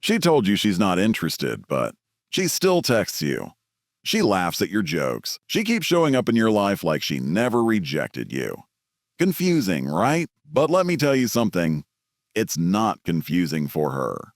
She told you she's not interested, but she still texts you. She laughs at your jokes. She keeps showing up in your life like she never rejected you. Confusing, right? But let me tell you something. It's not confusing for her.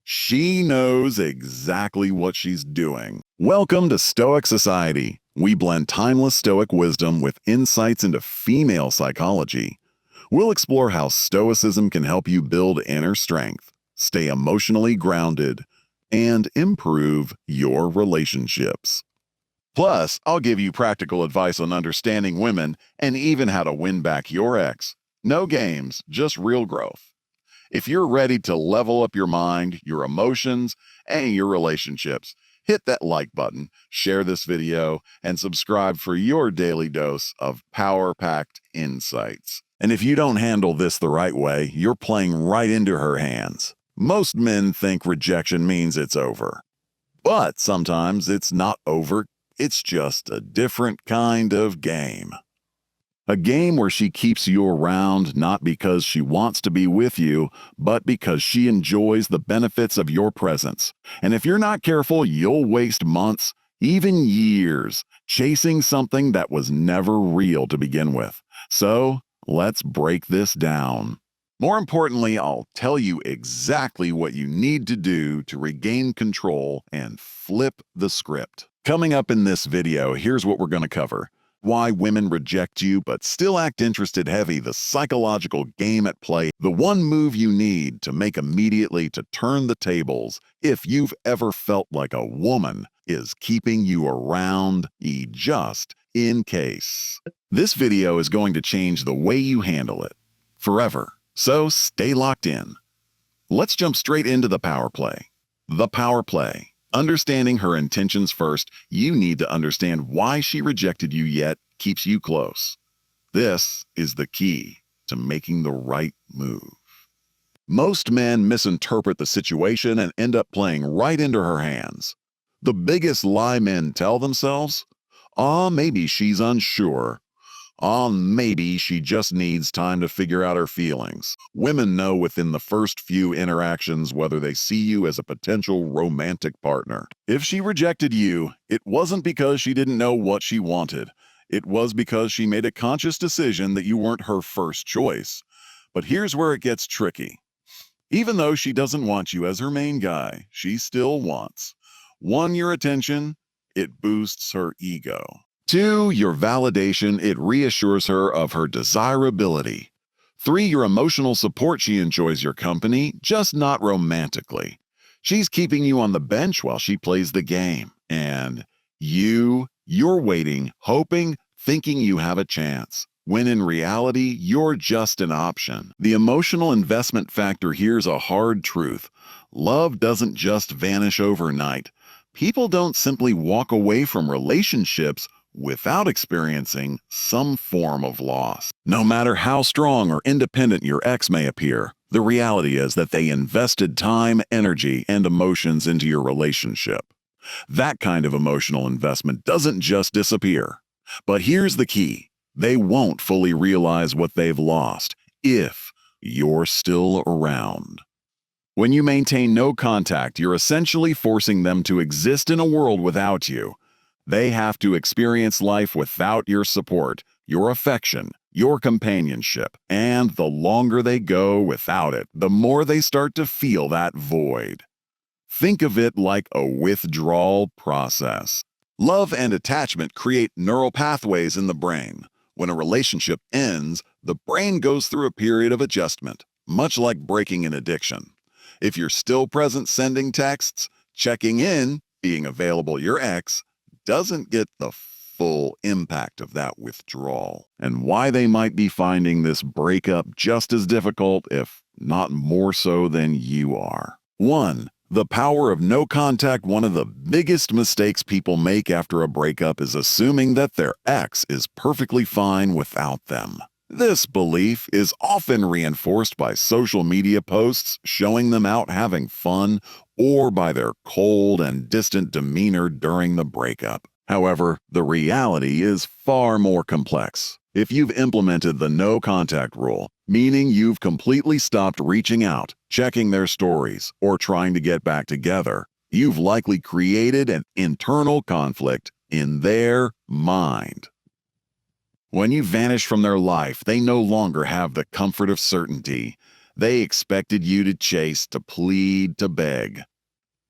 She knows exactly what she's doing. Welcome to Stoic Society. We blend timeless Stoic wisdom with insights into female psychology. We'll explore how Stoicism can help you build inner strength, stay emotionally grounded, and improve your relationships. Plus, I'll give you practical advice on understanding women and even how to win back your ex. No games, just real growth. If you're ready to level up your mind, your emotions, and your relationships, hit that like button, share this video, and subscribe for your daily dose of power-packed insights. And if you don't handle this the right way, you're playing right into her hands. Most men think rejection means it's over. But sometimes it's not over, it's just a different kind of game. A game where she keeps you around not because she wants to be with you, but because she enjoys the benefits of your presence. And if you're not careful, you'll waste months, even years, chasing something that was never real to begin with. So, let's break this down. More importantly, I'll tell you exactly what you need to do to regain control and flip the script. Coming up in this video, here's what we're going to cover. Why women reject you but still act interested heavy, the psychological game at play, the one move you need to make immediately to turn the tables if you've ever felt like a woman is keeping you around, just in case. This video is going to change the way you handle it forever, so stay locked in. Let's jump straight into the power play. The power play. Understanding her intentions first, you need to understand why she rejected you yet keeps you close. This is the key to making the right move. Most men misinterpret the situation and end up playing right into her hands. The biggest lie men tell themselves? Maybe she's unsure. Maybe she just needs time to figure out her feelings. Women know within the first few interactions whether they see you as a potential romantic partner. If she rejected you, it wasn't because she didn't know what she wanted. It was because she made a conscious decision that you weren't her first choice. But here's where it gets tricky. Even though she doesn't want you as her main guy, she still wants 1. Your attention. It boosts her ego. 2. Your validation. It reassures her of her desirability. 3. Your emotional support. She enjoys your company, just not romantically. She's keeping you on the bench while she plays the game. And you're waiting, hoping, thinking you have a chance, when in reality, you're just an option. The emotional investment factor here's a hard truth. Love doesn't just vanish overnight. People don't simply walk away from relationships without experiencing some form of loss. No matter how strong or independent your ex may appear, the reality is that they invested time, energy, and emotions into your relationship. That kind of emotional investment doesn't just disappear. But here's the key. They won't fully realize what they've lost if you're still around. When you maintain no contact, you're essentially forcing them to exist in a world without you. They have to experience life without your support, your affection, your companionship, and the longer they go without it, the more they start to feel that void. Think of it like a withdrawal process. Love and attachment create neural pathways in the brain. When a relationship ends, the brain goes through a period of adjustment, much like breaking an addiction. If you're still present sending texts, checking in, being available, your ex doesn't get the full impact of that withdrawal, and why they might be finding this breakup just as difficult, if not more so than you are. 1. The power of no contact. One of the biggest mistakes people make after a breakup is assuming that their ex is perfectly fine without them. This belief is often reinforced by social media posts showing them out having fun, or by their cold and distant demeanor during the breakup. However, the reality is far more complex. If you've implemented the no contact rule, meaning you've completely stopped reaching out, checking their stories, or trying to get back together, you've likely created an internal conflict in their mind. When you vanish from their life, they no longer have the comfort of certainty. They expected you to chase, to plead, to beg.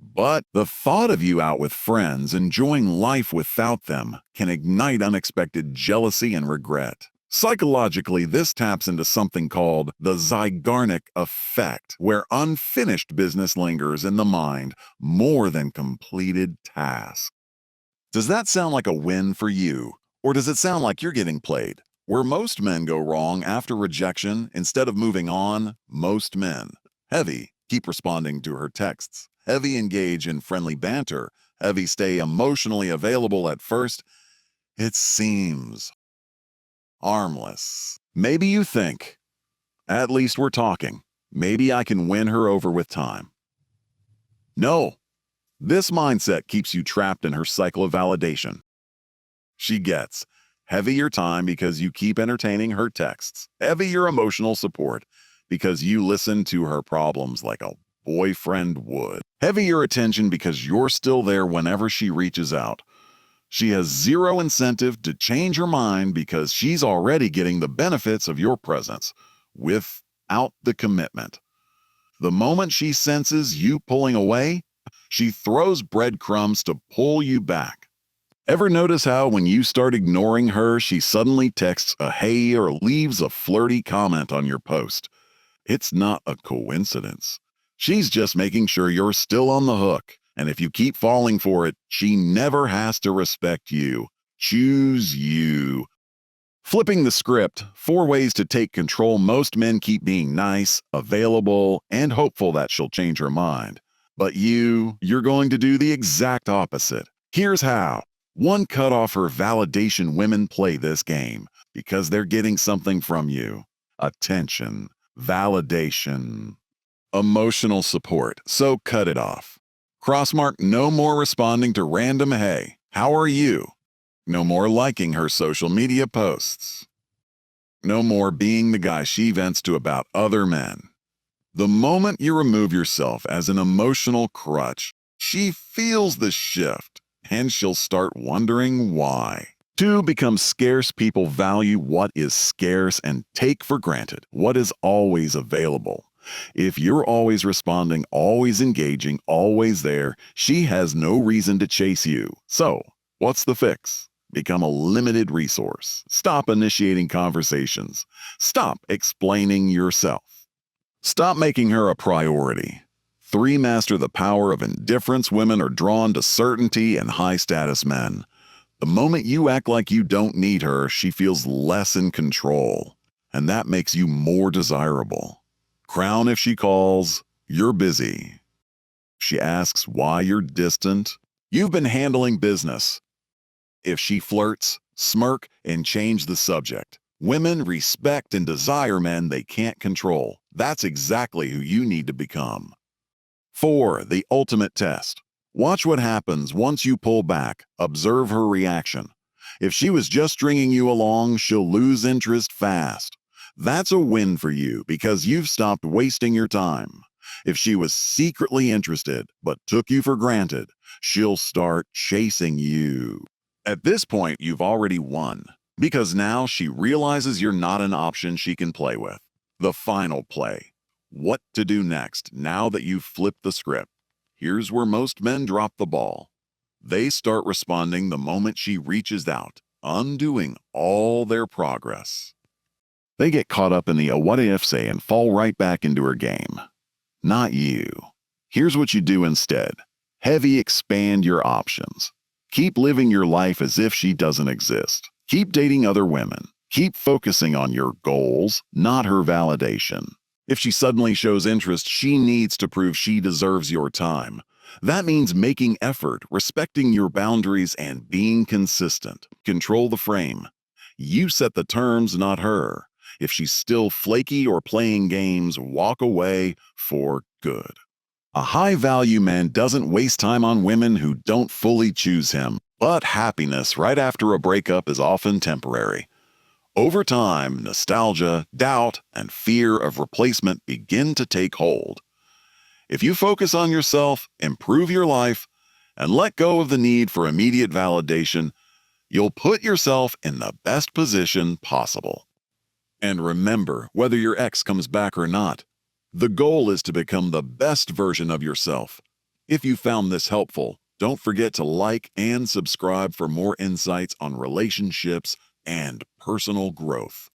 But the thought of you out with friends, enjoying life without them, can ignite unexpected jealousy and regret. Psychologically, this taps into something called the Zeigarnik effect, where unfinished business lingers in the mind more than completed tasks. Does that sound like a win for you? Or does it sound like you're getting played? Where most men go wrong after rejection, instead of moving on, most men. Heavy, keep responding to her texts. Heavy, engage in friendly banter. Heavy, stay emotionally available at first. It seems harmless. Maybe you think, at least we're talking. Maybe I can win her over with time. No, this mindset keeps you trapped in her cycle of validation. She gets heavier time because you keep entertaining her texts, heavier emotional support because you listen to her problems like a boyfriend would, heavier attention because you're still there whenever she reaches out. She has zero incentive to change her mind because she's already getting the benefits of your presence without the commitment. The moment she senses you pulling away, she throws breadcrumbs to pull you back. Ever notice how when you start ignoring her, she suddenly texts a hey or leaves a flirty comment on your post? It's not a coincidence. She's just making sure you're still on the hook. And if you keep falling for it, she never has to respect you. Choose you. Flipping the script, 4 ways to take control. Most men keep being nice, available, and hopeful that she'll change her mind. But you're going to do the exact opposite. Here's how. 1. Cut off her validation. Women play this game because they're getting something from you. Attention, validation, emotional support. So cut it off. Crossmark no more responding to random hey, how are you? No more liking her social media posts. No more being the guy she vents to about other men. The moment you remove yourself as an emotional crutch, she feels the shift, and she'll start wondering why. 2. Become scarce. People value what is scarce and take for granted what is always available. If you're always responding, always engaging, always there, she has no reason to chase you. So, what's the fix? Become a limited resource. Stop initiating conversations. Stop explaining yourself. Stop making her a priority. 3. Master the power of indifference. Women are drawn to certainty and high-status men. The moment you act like you don't need her, she feels less in control, and that makes you more desirable. Crown if she calls, you're busy. She asks why you're distant, you've been handling business. If she flirts, smirk and change the subject. Women respect and desire men they can't control. That's exactly who you need to become. 4. The ultimate test. Watch what happens once you pull back. Observe her reaction. If she was just stringing you along, she'll lose interest fast. That's a win for you because you've stopped wasting your time. If she was secretly interested but took you for granted, she'll start chasing you. At this point, you've already won because now she realizes you're not an option she can play with. The final play. What to do next now that you've flipped the script? Here's where most men drop the ball. They start responding the moment she reaches out, undoing all their progress. They get caught up in the what if say and fall right back into her game. Not you. Here's what you do instead. Heavy expand your options. Keep living your life as if she doesn't exist. Keep dating other women. Keep focusing on your goals, not her validation. If she suddenly shows interest, she needs to prove she deserves your time. That means making effort, respecting your boundaries, and being consistent. Control the frame. You set the terms, not her. If she's still flaky or playing games, walk away for good. A high-value man doesn't waste time on women who don't fully choose him, but happiness right after a breakup is often temporary. Over time, nostalgia, doubt, and fear of replacement begin to take hold. If you focus on yourself, improve your life, and let go of the need for immediate validation, you'll put yourself in the best position possible. And remember, whether your ex comes back or not, the goal is to become the best version of yourself. If you found this helpful, don't forget to like and subscribe for more insights on relationships and personal growth.